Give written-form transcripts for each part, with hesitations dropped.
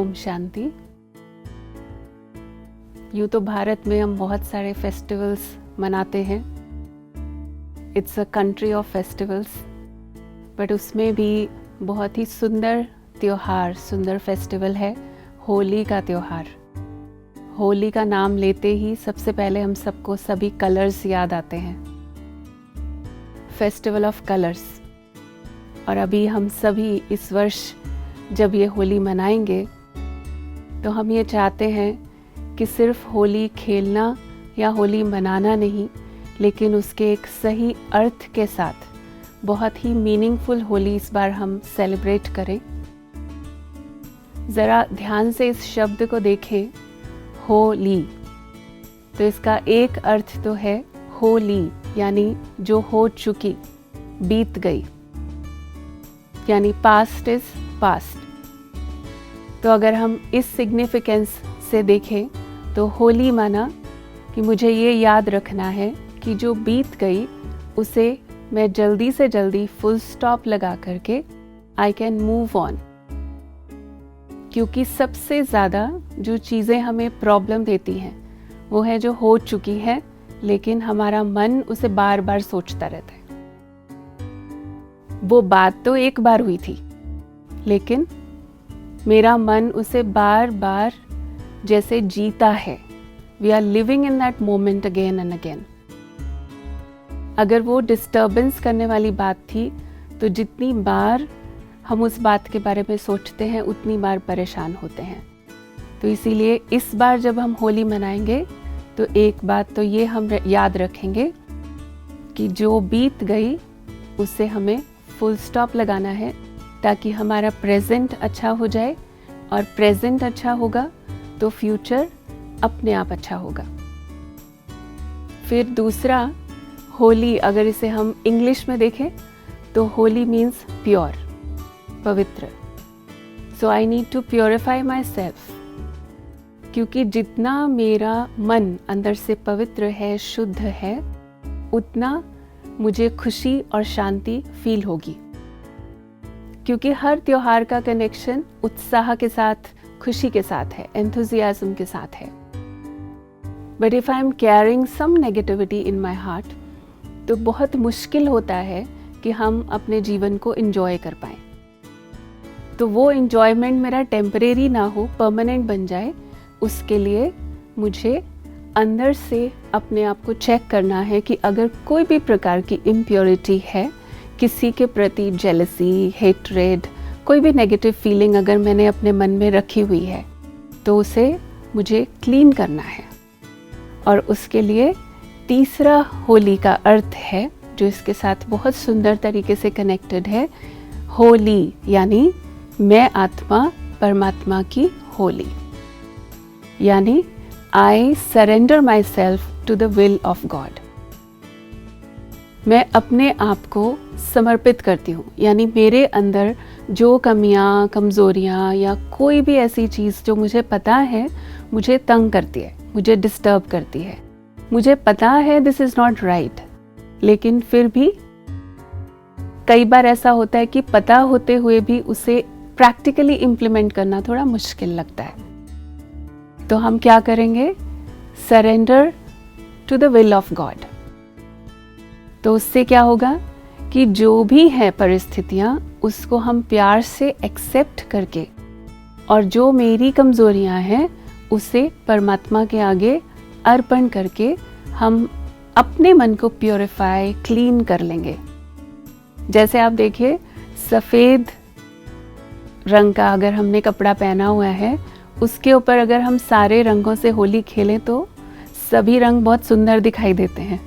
ओम शांति। यूँ तो भारत में हम बहुत सारे फेस्टिवल्स मनाते हैं। It's a country of festivals, but उसमें भी बहुत ही सुंदर त्योहार, सुंदर फेस्टिवल है होली का त्योहार। होली का नाम लेते ही सबसे पहले हम सबको सभी कलर्स याद आते हैं, फेस्टिवल ऑफ कलर्स। और अभी हम सभी इस वर्ष जब ये होली मनाएंगे तो हम ये चाहते हैं कि सिर्फ होली खेलना या होली मनाना नहीं, लेकिन उसके एक सही अर्थ के साथ बहुत ही मीनिंगफुल होली इस बार हम सेलिब्रेट करें। ज़रा ध्यान से इस शब्द को देखें, होली। तो इसका एक अर्थ तो है होली, यानी जो हो चुकी, बीत गई, यानी पास्ट इज पास्ट। तो अगर हम इस सिग्निफिकेंस से देखें तो होली माना कि मुझे ये याद रखना है कि जो बीत गई उसे मैं जल्दी से जल्दी फुल स्टॉप लगा करके आई कैन मूव ऑन। क्योंकि सबसे ज़्यादा जो चीज़ें हमें प्रॉब्लम देती हैं वो है जो हो चुकी है, लेकिन हमारा मन उसे बार बार सोचता रहता है। वो बात तो एक बार हुई थी, लेकिन मेरा मन उसे बार बार जैसे जीता है। We are living in that moment again and again. अगर वो डिस्टर्बेंस करने वाली बात थी तो जितनी बार हम उस बात के बारे में सोचते हैं उतनी बार परेशान होते हैं। तो इसीलिए इस बार जब हम होली मनाएंगे तो एक बात तो ये हम याद रखेंगे कि जो बीत गई उससे हमें फुल स्टॉप लगाना है, ताकि हमारा प्रेजेंट अच्छा हो जाए, और प्रेजेंट अच्छा होगा तो फ्यूचर अपने आप अच्छा होगा। फिर दूसरा, होली अगर इसे हम इंग्लिश में देखें तो होली मीन्स प्योर, पवित्र। So I need to purify my self, क्योंकि जितना मेरा मन अंदर से पवित्र है, शुद्ध है, उतना मुझे खुशी और शांति फील होगी। क्योंकि हर त्योहार का कनेक्शन उत्साह के साथ, खुशी के साथ है, एंथुजियाज्म के साथ है। But if I am carrying some negativity in my heart, तो बहुत मुश्किल होता है कि हम अपने जीवन को एंजॉय कर पाएं। तो वो एंजॉयमेंट मेरा टेम्परेरी ना हो, परमानेंट बन जाए, उसके लिए मुझे अंदर से अपने आप को चेक करना है कि अगर कोई भी प्रकार की इम्प्योरिटी है, किसी के प्रति जेलसी, हेट्रेड, कोई भी नेगेटिव फीलिंग अगर मैंने अपने मन में रखी हुई है, तो उसे मुझे क्लीन करना है। और उसके लिए तीसरा होली का अर्थ है जो इसके साथ बहुत सुंदर तरीके से कनेक्टेड है, होली यानी मैं आत्मा परमात्मा की होली, यानी I surrender myself to the will of God. मैं अपने आप को समर्पित करती हूँ, यानी मेरे अंदर जो कमियाँ, कमज़ोरियाँ या कोई भी ऐसी चीज़ जो मुझे पता है मुझे तंग करती है, मुझे डिस्टर्ब करती है, मुझे पता है दिस इज़ नॉट राइट, लेकिन फिर भी कई बार ऐसा होता है कि पता होते हुए भी उसे प्रैक्टिकली इम्प्लीमेंट करना थोड़ा मुश्किल लगता है। तो हम क्या करेंगे? Surrender to the will of God. तो उससे क्या होगा कि जो भी है परिस्थितियाँ, उसको हम प्यार से एक्सेप्ट करके, और जो मेरी कमज़ोरियाँ हैं उसे परमात्मा के आगे अर्पण करके हम अपने मन को प्योरीफाई, क्लीन कर लेंगे। जैसे आप देखिए, सफ़ेद रंग का अगर हमने कपड़ा पहना हुआ है, उसके ऊपर अगर हम सारे रंगों से होली खेलें तो सभी रंग बहुत सुंदर दिखाई देते हैं।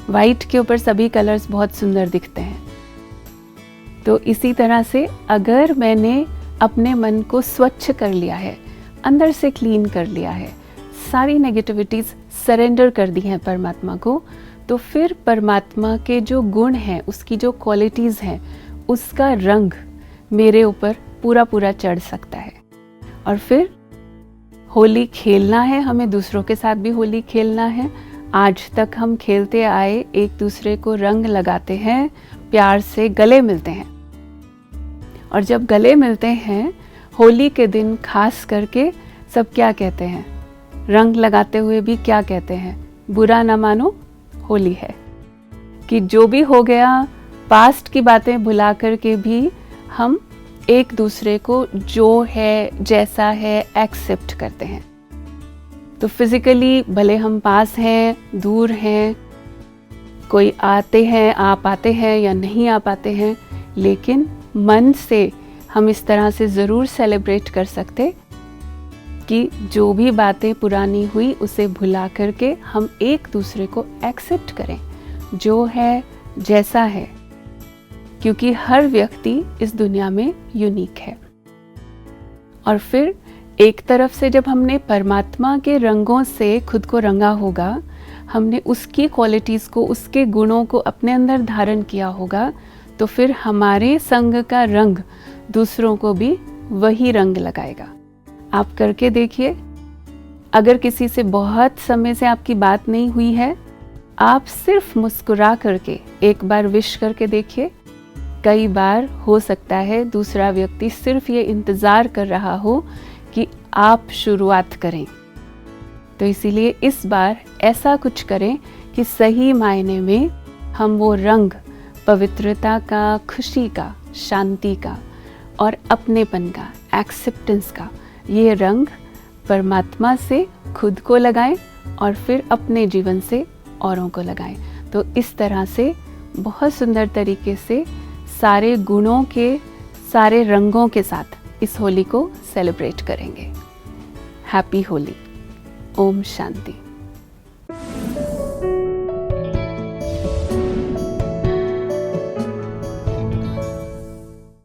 वाइट के ऊपर सभी कलर्स बहुत सुंदर दिखते हैं। तो इसी तरह से अगर मैंने अपने मन को स्वच्छ कर लिया है, अंदर से क्लीन कर लिया है, सारी नेगेटिविटीज़ सरेंडर कर दी हैं परमात्मा को, तो फिर परमात्मा के जो गुण हैं, उसकी जो क्वालिटीज़ हैं, उसका रंग मेरे ऊपर पूरा पूरा चढ़ सकता है। और फिर होली खेलना है, हमें दूसरों के साथ भी होली खेलना है। आज तक हम खेलते आए, एक दूसरे को रंग लगाते हैं, प्यार से गले मिलते हैं। और जब गले मिलते हैं, होली के दिन खास करके सब क्या कहते हैं, रंग लगाते हुए भी क्या कहते हैं, बुरा ना मानो होली है। कि जो भी हो गया, पास्ट की बातें भुला कर के भी हम एक दूसरे को जो है जैसा है एक्सेप्ट करते हैं। तो फिजिकली भले हम पास हैं, दूर हैं, कोई आते हैं, आ पाते हैं या नहीं आ पाते हैं, लेकिन मन से हम इस तरह से ज़रूर सेलिब्रेट कर सकते कि जो भी बातें पुरानी हुई उसे भुला करके हम एक दूसरे को एक्सेप्ट करें जो है जैसा है, क्योंकि हर व्यक्ति इस दुनिया में यूनिक है। और फिर एक तरफ से जब हमने परमात्मा के रंगों से खुद को रंगा होगा, हमने उसकी क्वालिटीज़ को, उसके गुणों को अपने अंदर धारण किया होगा, तो फिर हमारे संग का रंग दूसरों को भी वही रंग लगाएगा। आप करके देखिए। अगर किसी से बहुत समय से आपकी बात नहीं हुई है, आप सिर्फ मुस्कुरा करके एक बार विश करके देखिए। कई बार हो सकता है दूसरा व्यक्ति सिर्फ ये इंतज़ार कर रहा हो कि आप शुरुआत करें। तो इसीलिए इस बार ऐसा कुछ करें कि सही मायने में हम वो रंग पवित्रता का, खुशी का, शांति का और अपनेपन का, एक्सेप्टेंस का, ये रंग परमात्मा से खुद को लगाएं और फिर अपने जीवन से औरों को लगाएं। तो इस तरह से बहुत सुंदर तरीके से सारे गुणों के, सारे रंगों के साथ इस होली को सेलिब्रेट करेंगे। हैप्पी होली। ओम शांति।